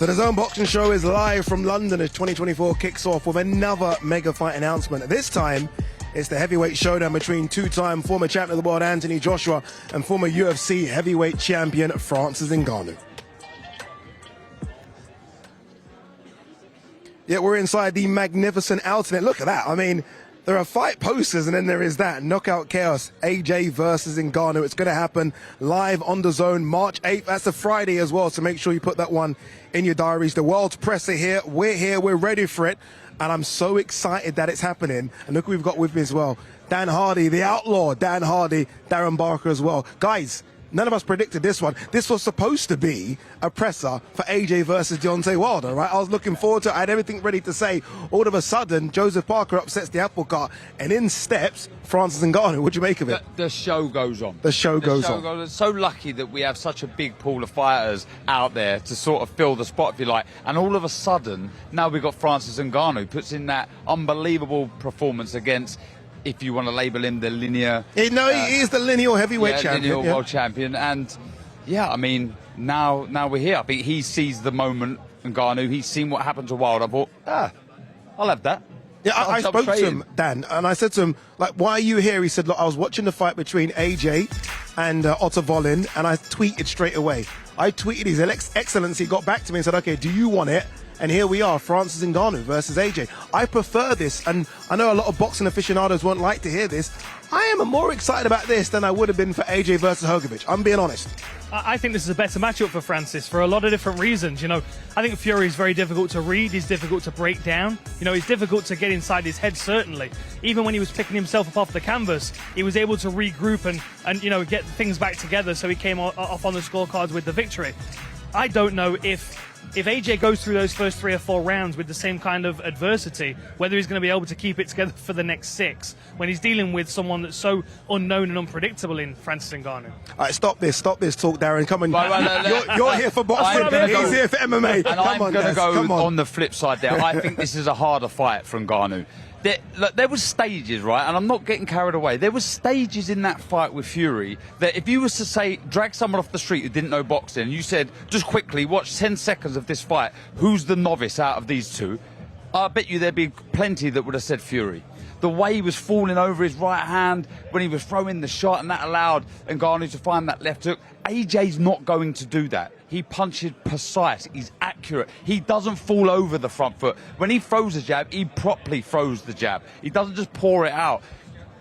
The DAZN Boxing Show is live from London as 2024 kicks off with another mega fight announcement. This time, it's the heavyweight showdown between two-time former champion of the world Anthony Joshua and former UFC heavyweight champion Francis Ngannou. Yeah, we're inside the magnificent Alternate. Look at that. I mean, there are fight posters and then there is that. Knockout Chaos, AJ versus Ngannou. It's going to happen live on DAZN March 8th. That's a Friday as well, so make sure you put that one in your diaries. The world's press are here. We're ready for it. And I'm so excited that it's happening. And look who we've got with me as well. Dan Hardy, the outlaw. Dan Hardy, Darren Barker as well. Guys, none of us predicted this one. This was supposed to be a presser for AJ versus Deontay Wilder, right? I was looking forward to it. I had everything ready to say. All of a sudden, Joseph Parker upsets the apple cart, and in steps Francis Ngannou. What do you make of it? The show goes on. The show goes on. It's so lucky that we have such a big pool of fighters out there to sort of fill the spot, if you like. And all of a sudden, now we've got Francis Ngannou, puts in that unbelievable performance against, if you want to label him the linear... he is the lineal heavyweight champion. Lineal world champion. And, yeah, I mean, now we're here. I think he sees the moment, Ngannou. He's seen what happened to Wilder. I thought, I'll have that. Yeah, I spoke to him, Dan, and I said to him, like, why are you here? He said, look, I was watching the fight between AJ and Otto Volin, and I tweeted straight away. I tweeted His Excellency, got back to me and said, okay, do you want it? And here we are, Francis Ngannou versus AJ. I prefer this, and I know a lot of boxing aficionados won't like to hear this. I am more excited about this than I would have been for AJ versus Hrgović. I'm being honest. I think this is a better matchup for Francis for a lot of different reasons. You know, I think Fury is very difficult to read. He's difficult to break down. You know, he's difficult to get inside his head, certainly. Even when he was picking himself up off the canvas, he was able to regroup and you know, get things back together, so he came off on the scorecards with the victory. I don't know if AJ goes through those first 3 or 4 rounds with the same kind of adversity, whether he's going to be able to keep it together for the next 6 when he's dealing with someone that's so unknown and unpredictable in Francis Ngannou. All right, stop this talk, Darren. Come on, you're here for boxing, he's here for MMA. And I'm going to go on the flip side there. I think this is a harder fight for Ngannou. There was stages, right, and I'm not getting carried away. There was stages in that fight with Fury that if you was to say, drag someone off the street who didn't know boxing, and you said, just quickly, watch 10 seconds of this fight, who's the novice out of these two? I bet you there'd be plenty that would have said Fury. The way he was falling over his right hand when he was throwing the shot, and that allowed Ngannou to find that left hook. AJ's not going to do that. He punches precise. He's accurate. He doesn't fall over the front foot. When he throws a jab, he properly throws the jab. He doesn't just pour it out.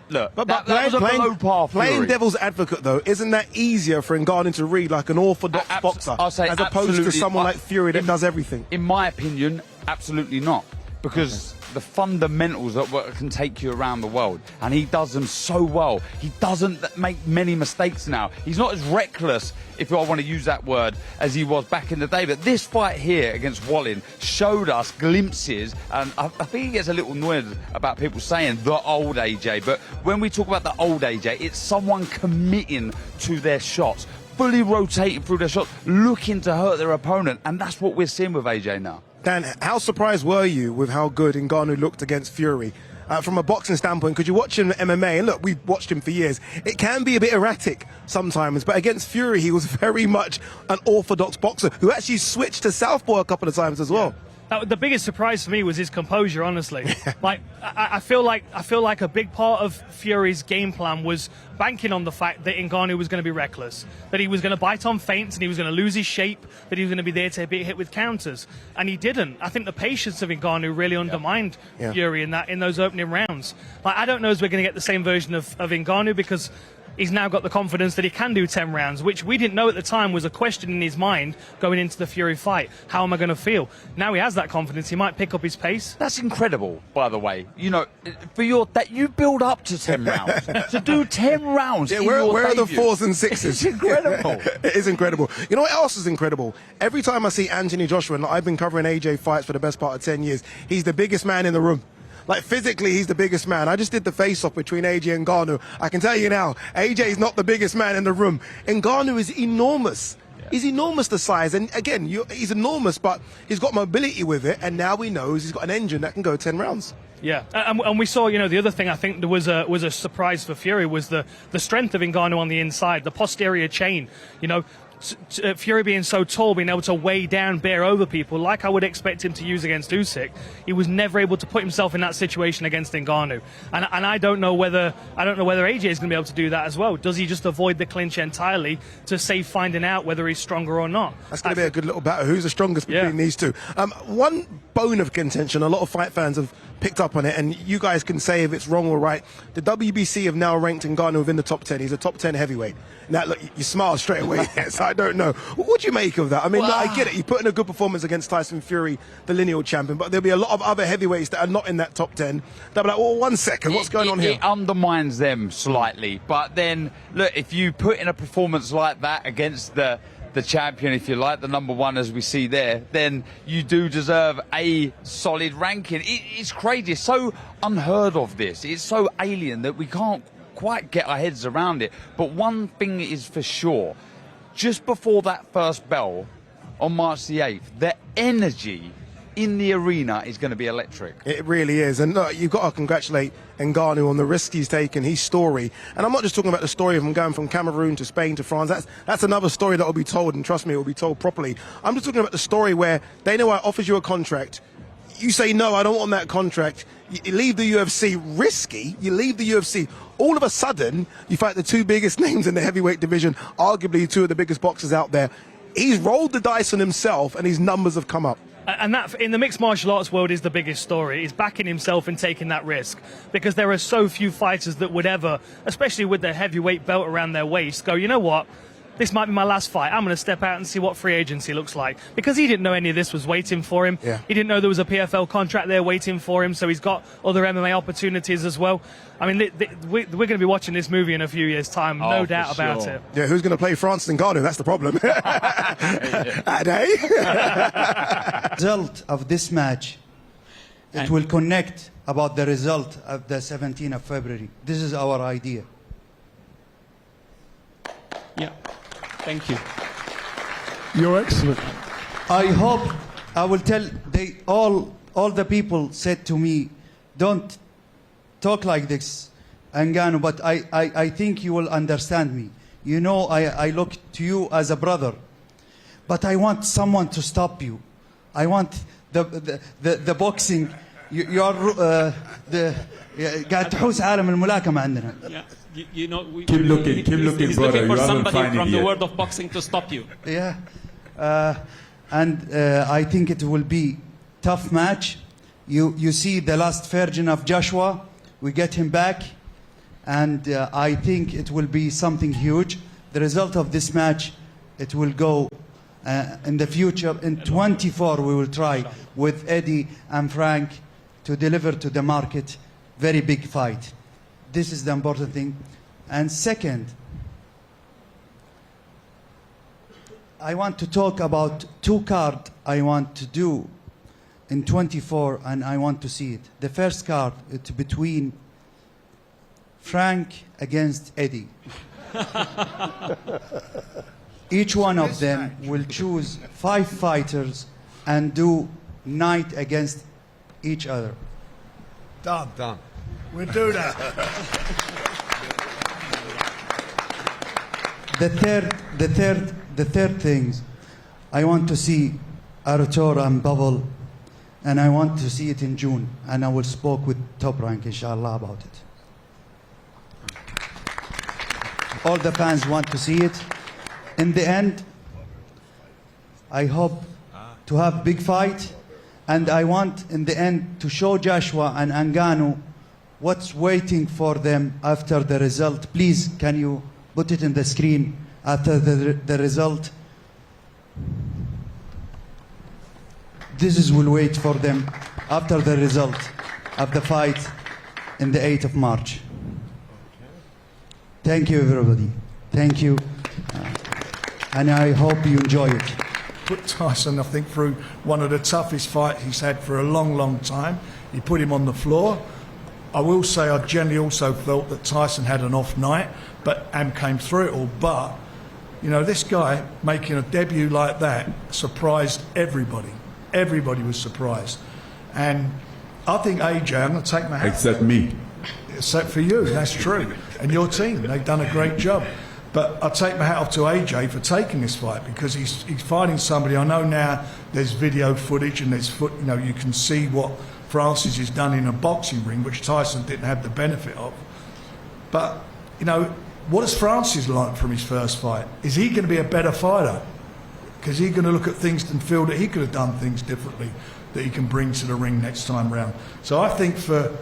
Look, that was a below par Fury. Playing devil's advocate, though, isn't that easier for Ngannou to read like an orthodox boxer, as opposed to someone like Fury that does everything? In my opinion, absolutely not. Because the fundamentals of what can take you around the world, and he does them so well. He doesn't make many mistakes now. He's not as reckless, if I want to use that word, as he was back in the day. But this fight here against Wallin showed us glimpses, and I think he gets a little annoyed about people saying the old AJ. But when we talk about the old AJ, it's someone committing to their shots, fully rotating through their shots, looking to hurt their opponent, and that's what we're seeing with AJ now. Dan, how surprised were you with how good Ngannou looked against Fury? From a boxing standpoint, could you watch him in MMA? And look, we've watched him for years. It can be a bit erratic sometimes, but against Fury, he was very much an orthodox boxer who actually switched to southpaw a couple of times as well. The biggest surprise for me was his composure, honestly. Like, I feel like a big part of Fury's game plan was banking on the fact that Ngannou was going to be reckless, that he was going to bite on feints and he was going to lose his shape, that he was going to be there to be hit with counters, and he didn't. I think the patience of Ngannou really undermined Fury in those opening rounds. Like, I don't know if we're going to get the same version of Ngannou, because he's now got the confidence that he can do 10 rounds, which we didn't know at the time was a question in his mind going into the Fury fight. How am I going to feel? Now he has that confidence. He might pick up his pace. That's incredible, by the way. You know, that you build up to 10 rounds. To do 10 rounds in your where are the debut. 4s and 6s? It's incredible. It is incredible. You know what else is incredible? Every time I see Anthony Joshua, and I've been covering AJ fights for the best part of 10 years, he's the biggest man in the room. Like, physically, he's the biggest man. I just did the face-off between AJ and Ngannou. I can tell you now, AJ is not the biggest man in the room. Ngannou is enormous. Yeah. He's enormous, the size. And again, he's enormous, but he's got mobility with it. And now he knows he's got an engine that can go 10 rounds. Yeah, and we saw, you know, the other thing I think there was a surprise for Fury was the strength of Ngannou on the inside, the posterior chain. You know, Fury being so tall, being able to weigh down, bear over people, like I would expect him to use against Usyk, he was never able to put himself in that situation against Ngannou. And I don't know whether AJ is going to be able to do that as well. Does he just avoid the clinch entirely to save finding out whether he's stronger or not? That's going to be a good little battle. Who's the strongest between these two? One bone of contention, a lot of fight fans have picked up on it, and you guys can say if it's wrong or right. The WBC have now ranked Ngannou within the top 10. He's a top 10 heavyweight. Now, look, you smile straight away, so I don't know. What do you make of that? I mean, look, I get it. You put in a good performance against Tyson Fury, the lineal champion, but there'll be a lot of other heavyweights that are not in that top 10. They'll be like, well, 1 second, what's going on here? It undermines them slightly. But then, look, if you put in a performance like that against the champion, if you like, the number one as we see there, then you do deserve a solid ranking. It's crazy. It's so unheard of, this. It's so alien that we can't quite get our heads around it. But one thing is for sure, just before that first bell on March the 8th, the energy in the arena is going to be electric. It really is. And look, you've got to congratulate Ngannou on the risk he's taken, his story. And I'm not just talking about the story of him going from Cameroon to Spain to France. That's another story that will be told, and trust me, it will be told properly. I'm just talking about the story where Dana White offers you a contract. You say, no, I don't want that contract. You leave the UFC risky. You leave the UFC. All of a sudden, you fight the two biggest names in the heavyweight division, arguably two of the biggest boxers out there. He's rolled the dice on himself, and his numbers have come up. And that, in the mixed martial arts world, is the biggest story. Is backing himself and taking that risk, because there are so few fighters that would ever, especially with the heavyweight belt around their waist, go, you know what? This might be my last fight. I'm going to step out and see what free agency looks like. Because he didn't know any of this was waiting for him. Yeah. He didn't know there was a PFL contract there waiting for him, so he's got other MMA opportunities as well. I mean, we're going to be watching this movie in a few years' time, no doubt about it. Yeah, who's going to play Francis Ngannou? That's the problem. Result of this match, it will connect about the result of the 17th of February. This is our idea. Yeah. Thank you. You're excellent. I hope I will tell all the people said to me, don't talk like this, Ngannou, but I think you will understand me. You know, I look to you as a brother, but I want someone to stop you. I want the boxing. You are قاعد تحوس عالم الملاكمة عندنا. Yeah. You know, Keep looking, he's brother. looking for You haven't somebody found from it the yet. world of boxing to stop you. Yeah, and I think it will be tough match. You see the last virgin of Joshua, we get him back, and I think it will be something huge. The result of this match, it will go in the future. In 24, we will try with Eddie and Frank to deliver to the market very big fight. This is the important thing. And second, I want to talk about two cards I want to do in 24, and I want to see it. The first card, it's between Frank against Eddie. Each one of them will choose 5 fighters and do night against each other. Done. We'll do that. The third things, I want to see Artur and Bubble, and I want to see it in June, and I will speak with Top Rank, inshallah, about it. All the fans want to see it. In the end, I hope to have big fight, and I want in the end to show Joshua and Ngannou what's waiting for them after the result. Please, can you put it in the screen after the result? This is will wait for them after the result of the fight in the 8th of March. Thank you, everybody. Thank you. And I hope you enjoy it. Put Tyson, I think, through one of the toughest fights he's had for a long time. He put him on the floor. I will say I generally also felt that Tyson had an off night, and came through it all. But, you know, this guy making a debut like that surprised everybody. Everybody was surprised. And I think AJ, I'm going to take my hat. Except me. Except for you, that's true. And your team, they've done a great job. But I take my hat off to AJ for taking this fight, because he's fighting somebody. I know now there's video footage and you can see what Francis has done in a boxing ring, which Tyson didn't have the benefit of. But, what has Francis learned from his first fight? Is he going to be a better fighter? Because he's going to look at things and feel that he could have done things differently that he can bring to the ring next time round. So I think for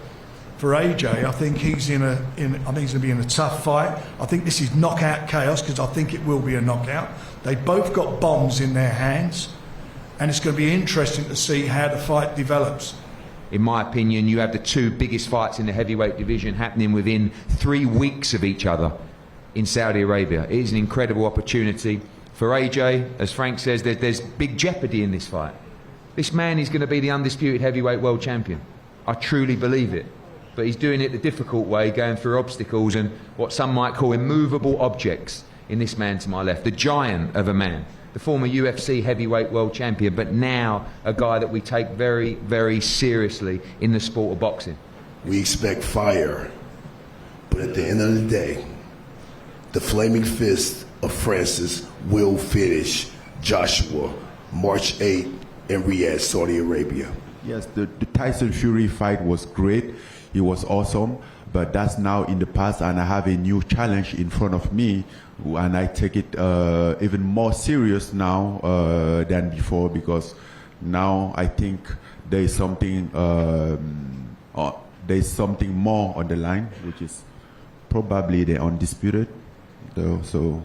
AJ, I think he's going to be in a tough fight. I think this is knockout chaos, because I think it will be a knockout. They both got bombs in their hands, and it's going to be interesting to see how the fight develops. In my opinion, you have the two biggest fights in the heavyweight division happening within 3 weeks of each other in Saudi Arabia. It is an incredible opportunity. For AJ, as Frank says, there's big jeopardy in this fight. This man is going to be the undisputed heavyweight world champion. I truly believe it. But he's doing it the difficult way, going through obstacles and what some might call immovable objects in this man to my left. The giant of a man, the former UFC heavyweight world champion, but now a guy that we take very, very seriously in the sport of boxing. We expect fire, but at the end of the day, the flaming fist of Francis will finish Joshua March 8 in Riyadh, Saudi Arabia. Yes, the Tyson Fury fight was great. It was awesome, but that's now in the past, and I have a new challenge in front of me, and I take it even more serious now than before, because now I think there's something more on the line, which is probably the undisputed. So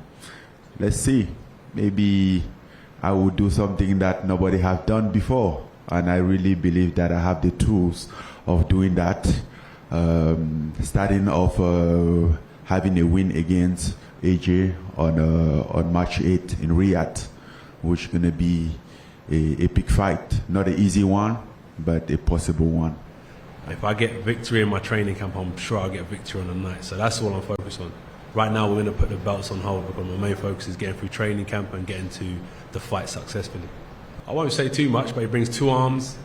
let's see. Maybe I will do something that nobody has done before, and I really believe that I have the tools of doing that. Starting off having a win against AJ on March 8 in Riyadh, which is going to be a big fight. Not an easy one, but a possible one. If I get victory in my training camp, I'm sure I'll get victory on the night. So that's all I'm focused on. Right now, we're going to put the belts on hold, because my main focus is getting through training camp and getting to the fight successfully. I won't say too much, but he brings 2 arms,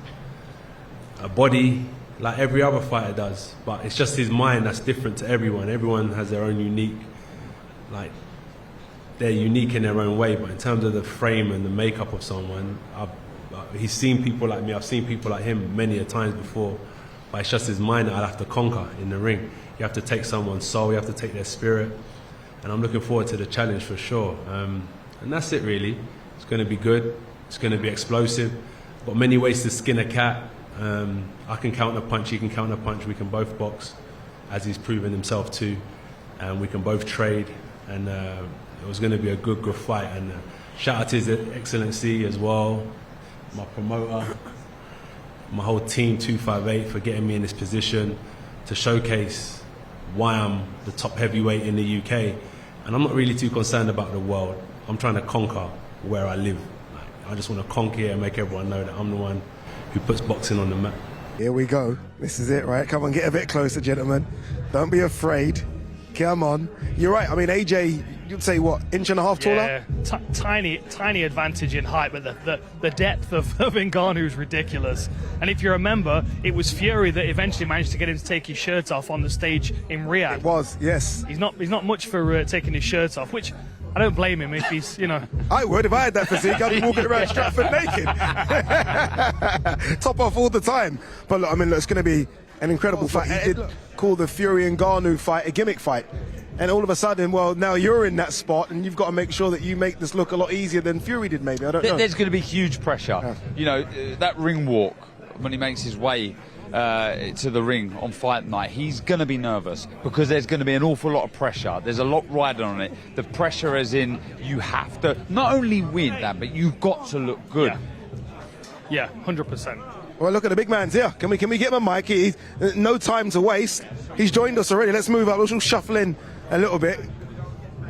a body, like every other fighter does. But it's just his mind that's different to everyone. Everyone has their own unique, they're unique in their own way. But in terms of the frame and the makeup of someone, he's seen people like me, I've seen people like him many a times before. But it's just his mind that I'll have to conquer in the ring. You have to take someone's soul, you have to take their spirit. And I'm looking forward to the challenge for sure. And that's it really. It's going to be good. It's going to be explosive. Got many ways to skin a cat. I can counter punch, he can counter punch. We can both box, as he's proven himself too. And we can both trade. And it was going to be a good fight. And shout out to His Excellency as well, my promoter, my whole team 258 for getting me in this position to showcase why I'm the top heavyweight in the UK. And I'm not really too concerned about the world. I'm trying to conquer where I live. I just want to conquer it and make everyone know that I'm the one who puts boxing on the map. Here we go. This is it, right? Come on, get a bit closer, gentlemen. Don't be afraid. Come on. You're right. I mean, AJ, you'd say what, 1.5 inches taller? Yeah, tiny advantage in height, but the depth of Ngannou is ridiculous. And if you remember, it was Fury that eventually managed to get him to take his shirt off on the stage in Riyadh. It was, yes. He's not much for taking his shirt off, which I don't blame him if he's, I would. If I had that physique, I'd be walking around Stratford naked. Top off all the time. But look, I mean, look, it's going to be an incredible fight. He did call the Fury and Ngannou fight a gimmick fight. And all of a sudden, well, now you're in that spot, and you've got to make sure that you make this look a lot easier than Fury did, maybe. I don't know. There's going to be huge pressure. That ring walk, when he makes his way to the ring on fight night, he's going to be nervous, because there's going to be an awful lot of pressure. There's a lot riding on it. The pressure as in, you have to not only win that, but you've got to look good. Yeah, 100%. Well, look at the big man's here. Can we get him a mic? He's no time to waste. He's joined us already. Let's move up. We'll shuffle in a little bit.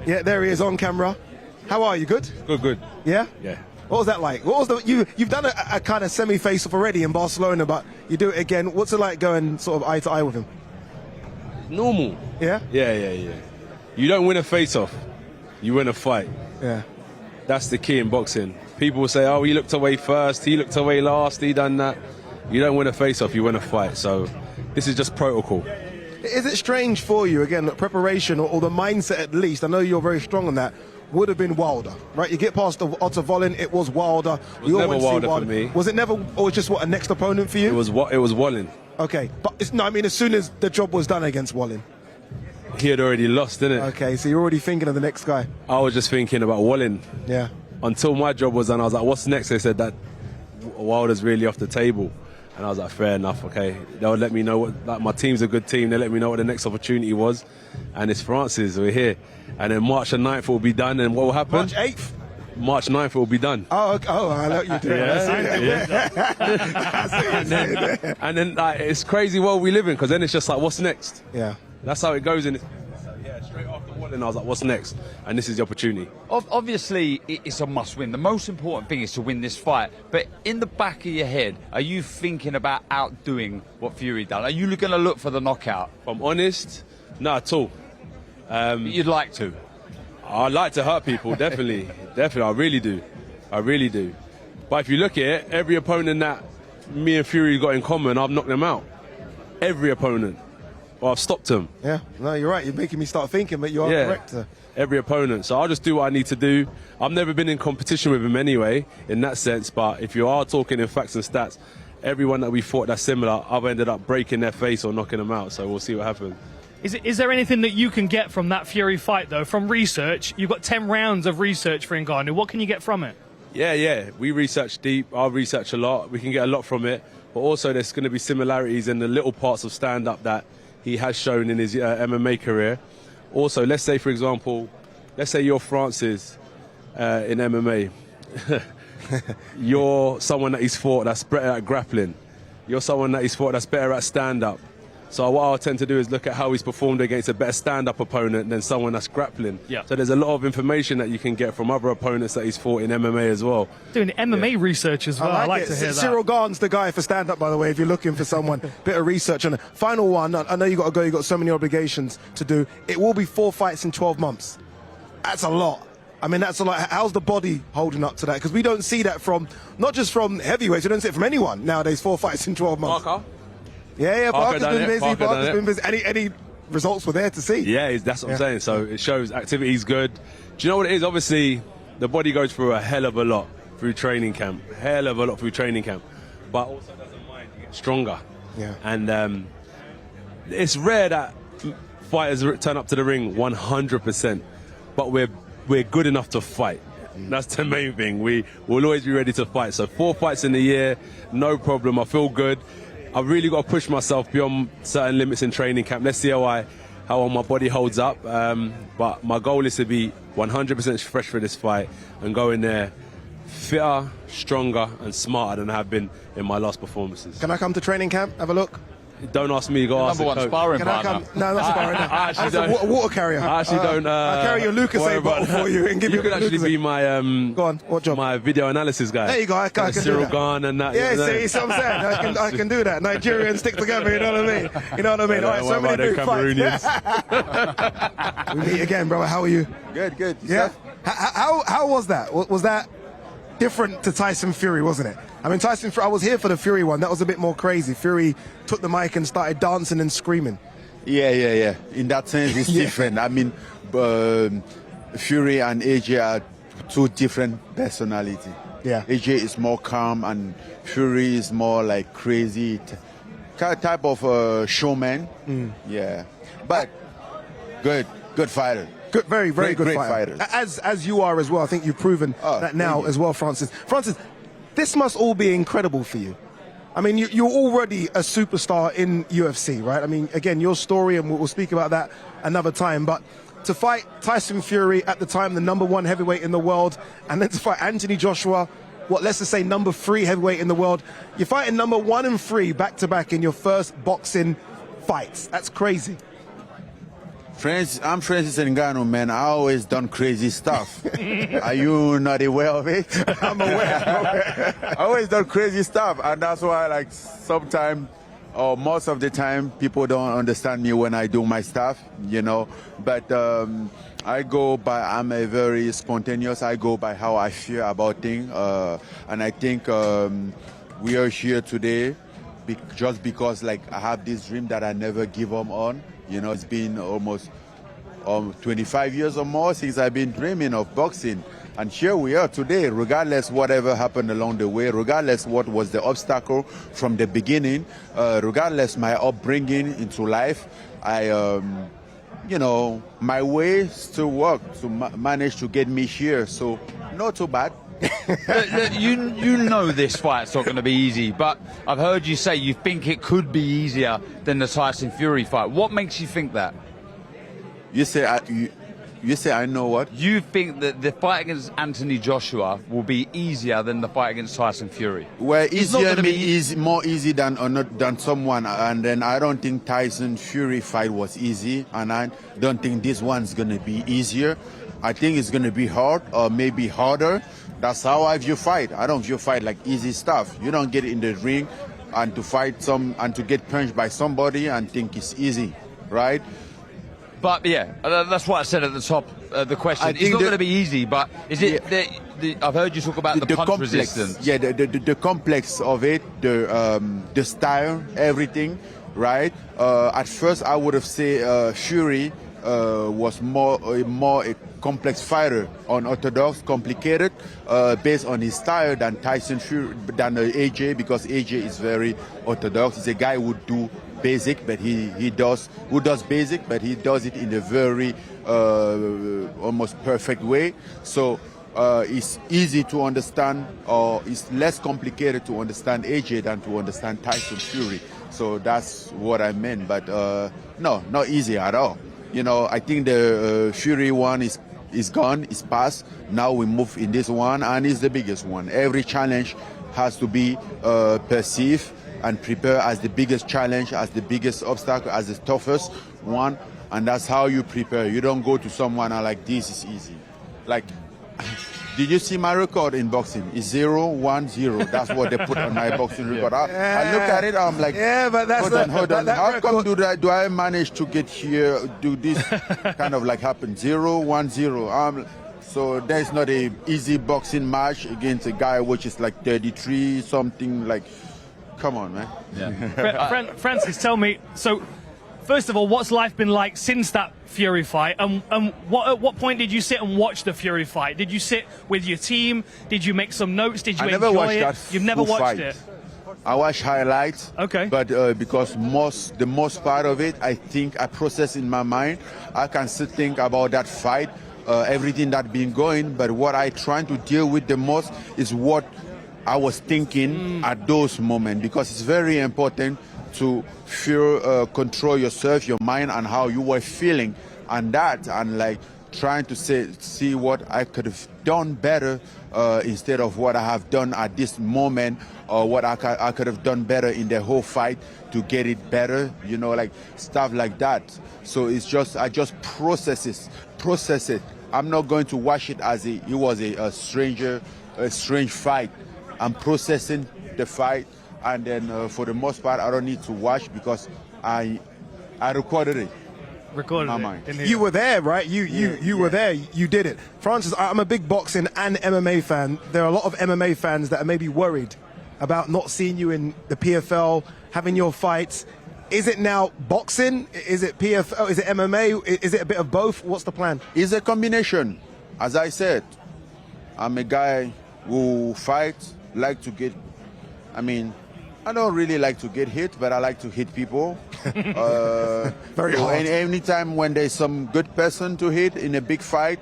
Yeah, there he is on camera. How are you? Good? Good. Yeah? Yeah. What was that like? What was you've done a kind of semi face-off already in Barcelona, but you do it again. What's it like going sort of eye to eye with him? Normal. Yeah? Yeah. You don't win a face-off. You win a fight. Yeah. That's the key in boxing. People will say, oh, he looked away first, he looked away last, he done that. You don't win a face-off, you win a fight. So this is just protocol. Is it strange for you, again, that preparation or the mindset at least, I know you're very strong on that, would have been Wilder, right? You get past the Otto Volin, it was Wilder. It was never Wilder for me. Was it never, or just what, a next opponent for you? It was Wallin. Okay, but no, I mean, as soon as the job was done against Wallin. He had already lost, didn't it? Okay, so you're already thinking of the next guy. I was just thinking about Wallin. Yeah. Until my job was done, I was like, what's next? They said that Wilder's really off the table. And I was like, fair enough, okay. They'll let me know what, like, my team's a good team. They let me know what the next opportunity was. And it's Francis, we're here. And then March the 9th will be done. And what will happen? March 8th? March 9th will be done. Oh, okay. Oh, I know what you're doing. And then like, it's crazy world we live in, because then it's just like, what's next? Yeah. That's how it goes. And yeah, straight after Wallin, I was like, what's next? And this is the opportunity. Obviously, it's a must-win. The most important thing is to win this fight. But in the back of your head, are you thinking about outdoing what Fury done? Are you going to look for the knockout? If I'm honest, not at all. You'd like to? I like to hurt people, definitely. Definitely, I really do. I really do. But if you look at it, every opponent that me and Fury got in common, I've knocked them out. Every opponent. Or I've stopped them. Yeah, no, you're right. You're making me start thinking, but you are correct. Every opponent. So I'll just do what I need to do. I've never been in competition with him anyway, in that sense. But if you are talking in facts and stats, everyone that we fought that's similar, I've ended up breaking their face or knocking them out. So we'll see what happens. Is there anything that you can get from that Fury fight, though, from research? You've got 10 rounds of research for Ngannou. What can you get from it? Yeah. We research deep. I research a lot. We can get a lot from it. But also there's going to be similarities in the little parts of stand-up that he has shown in his MMA career. Also, let's say, for example, let's say you're Francis in MMA. You're someone that he's fought that's better at grappling. You're someone that he's fought that's better at stand-up. So what I tend to do is look at how he's performed against a better stand-up opponent than someone that's grappling. Yeah. So there's a lot of information that you can get from other opponents that he's fought in MMA as well. Doing MMA research as well. I like to hear that. Cyril Gane's the guy for stand-up, by the way, if you're looking for someone. Bit of research on it. Final one, I know you got to go, you've got so many obligations to do. It will be 4 fights in 12 months. That's a lot. I mean, that's a lot. How's the body holding up to that? Because we don't see that from, not just from heavyweights, we don't see it from anyone nowadays, 4 fights in 12 months. Parker? Yeah, Parker's been busy. Parker's been busy. Any results were there to see? Yeah, that's what I'm saying. So it shows activity's good. Do you know what it is? Obviously, the body goes through a hell of a lot through training camp. But also doesn't mind. You get stronger. Yeah. And it's rare that fighters turn up to the ring 100%. But we're good enough to fight. That's the main thing. We will always be ready to fight. So 4 fights in a year, no problem. I feel good. I've really got to push myself beyond certain limits in training camp. Let's see how my body holds up. But my goal is to be 100% fresh for this fight and go in there fitter, stronger and smarter than I have been in my last performances. Can I come to training camp, have a look? Don't ask me, go ask the Number one coach. sparring Can I partner. come? No, not sparring. I actually That's don't. a water carrier. I actually don't. I'll carry your Lucasade bottle for you and give you could actually be my Go on, what job? my video analysis guy. There you go, I can do Cyril that. Gane and that. Yeah, you know. see what I'm saying? I can do that. Nigerians stick together, you know what I mean? You know what I mean? Don't All right, so worry many about big them fights. We meet again, brother. How are you? Good. Yeah. How was that? Was that different to Tyson Fury, wasn't it? I mean, Tyson Fury, I was here for the Fury one. That was a bit more crazy. Fury took the mic and started dancing and screaming. Yeah. In that sense, it's different. I mean, Fury and AJ are 2 different personalities. Yeah. AJ is more calm and Fury is more like crazy type of showman. Yeah. But good fighter. Good, very good Great fighter. fighters. As you are as well. I think you've proven that now as well, Francis. Francis, this must all be incredible for you. I mean, you're already a superstar in UFC, right? I mean, again, your story, and we'll speak about that another time, but to fight Tyson Fury at the time, the #1 heavyweight in the world, and then to fight Anthony Joshua, let's just say #3 heavyweight in the world. You're fighting #1 and 3 back-to-back in your first boxing fights. That's crazy. I'm Francis Ngannou, man. I always done crazy stuff. Are you not aware of it? I'm aware. I always done crazy stuff, and that's why, like, sometimes or most of the time, people don't understand me when I do my stuff, you know. But I'm a very spontaneous. I go by how I feel about things, and I think we are here today just because like I have this dream that I never give up on. You know, it's been almost 25 years or more since I've been dreaming of boxing. And here we are today, regardless whatever happened along the way, regardless what was the obstacle from the beginning, regardless my upbringing into life, you know, my way still worked to manage to get me here. So not too bad. You know this fight's not going to be easy, but I've heard you say you think it could be easier than the Tyson Fury fight. What makes you think that? You say I know what? You think that the fight against Anthony Joshua will be easier than the fight against Tyson Fury? Well, easier is more easy than someone, and then I don't think Tyson Fury fight was easy, and I don't think this one's gonna be easier. I think it's gonna be hard or maybe harder. That's how I view fight. I don't view fight like easy stuff. You don't get in the ring and to fight and to get punched by somebody and think it's easy, right? But yeah, that's what I said at the top of the question. It's not going to be easy, but is it? Yeah, I've heard you talk about the punch complex, resistance. Yeah, the complex of it, the style, everything, right? At first, I would have said Fury was more a complex fighter, unorthodox, complicated, based on his style than Tyson Fury, than AJ, because AJ is very orthodox. He's a guy who would do basic, but he does basic, but he does it in a very almost perfect way. So it's easy to understand, or it's less complicated to understand AJ than to understand Tyson Fury. So that's what I meant. But no, not easy at all. You know, I think the Fury one is gone, is past. Now we move in this one, and it's the biggest one. Every challenge has to be perceived and prepare as the biggest challenge, as the biggest obstacle, as the toughest one, and that's how you prepare. You don't go to someone and like, this is easy. Like, did you see my record in boxing? It's 0-1-0. That's what they put on my boxing record. I look at it, I'm like, yeah, but that's hold on. How come do I manage to get here, do this kind of like happen? 0-1-0. So there's not a easy boxing match against a guy which is like 33 something, like. Come on, man. Yeah. Francis, tell me, so first of all, what's life been like since that Fury fight? And at what point did you sit and watch the Fury fight? Did you sit with your team? Did you make some notes? Did you I never watched it? that. You've never watched fight. it? I watch highlights. Okay. But because the most part of it, I think I process in my mind. I can still think about that fight, everything that been going. But what I trying to deal with the most is what I was thinking at those moments, because it's very important to feel, control yourself, your mind, and how you were feeling, and like trying to see what I could have done better instead of what I have done at this moment, or what I could have done better in the whole fight to get it better, you know, like stuff like that. So it's just, I just process it. I'm not going to watch it as it was a strange fight. I'm processing the fight, and then for the most part, I don't need to watch because I recorded it. You were there, right? You were there. You did it. Francis, I'm a big boxing and MMA fan. There are a lot of MMA fans that are maybe worried about not seeing you in the PFL, having your fights. Is it now boxing? Is it PFL? Is it MMA? Is it a bit of both? What's the plan? It's a combination. As I said, I'm a guy who fights. Like to get, I don't really like to get hit, but I like to hit people. Very hard. And anytime when there's some good person to hit in a big fight,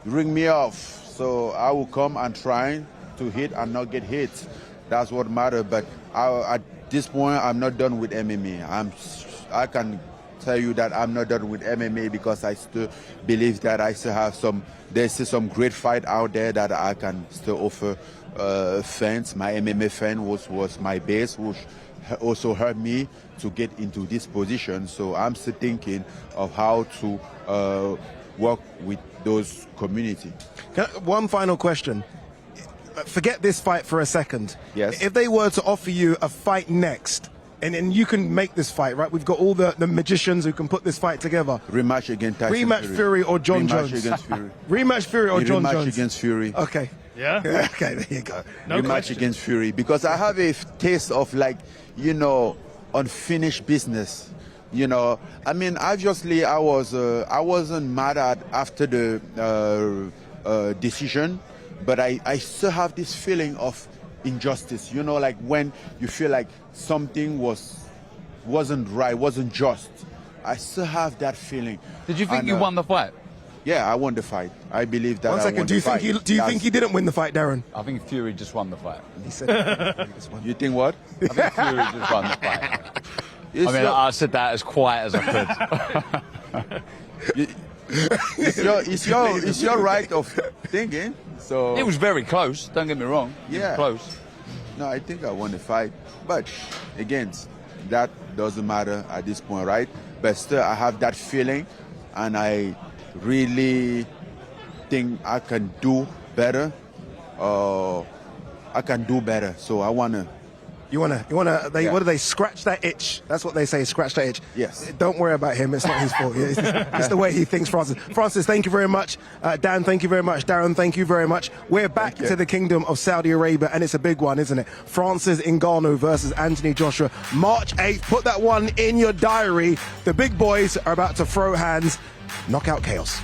ring me off. So I will come and try to hit and not get hit. That's what matters. But at this point, I'm not done with MMA. I can tell you that I'm not done with MMA because I still believe that I still have there's still some great fight out there that I can still offer fans. My MMA fan was my base, which also helped me to get into this position. So I'm still thinking of how to work with those community. One final question. Forget this fight for a second. Yes. If they were to offer you a fight next, and you can make this fight, right? We've got all the magicians who can put this fight together. Rematch against Tyson Rematch Fury or John Jones. Rematch against Fury. Rematch Fury or John Jones. Rematch against Fury. Okay. Yeah. Okay, there you go. No rematch question. against Fury, because I have a taste of, like, unfinished business. I mean, obviously I wasn't mad after the decision, but I still have this feeling of injustice. Like when you feel like something wasn't right, wasn't just. I still have that feeling. Did you think And, you won the fight? Yeah, I won the fight. I believe that. One I second. won Do you the think fight. do you think he didn't win the fight, Darren? I think Fury just won the fight. He said. You think what? I think Fury just won the fight. It's I mean, your- I said that as quiet as I could. it's your right of thinking. So It was very close, don't get me wrong. It was Yeah. close. No, I think I won the fight. But again, that doesn't matter at this point, right? But still, I have that feeling, and I really think I can do better. I can do better. So I wanna. You wanna? Yeah. What do they? Scratch that itch. That's what they say. Scratch that itch. Yes. Don't worry about him. It's not his fault. Yeah, it's the way he thinks. Francis. Francis, thank you very much. Dan, thank you very much. Darren, thank you very much. We're back to the Kingdom of Saudi Arabia, and it's a big one, isn't it? Francis Ngannou versus Anthony Joshua, March 8th. Put that one in your diary. The big boys are about to throw hands. Knockout chaos.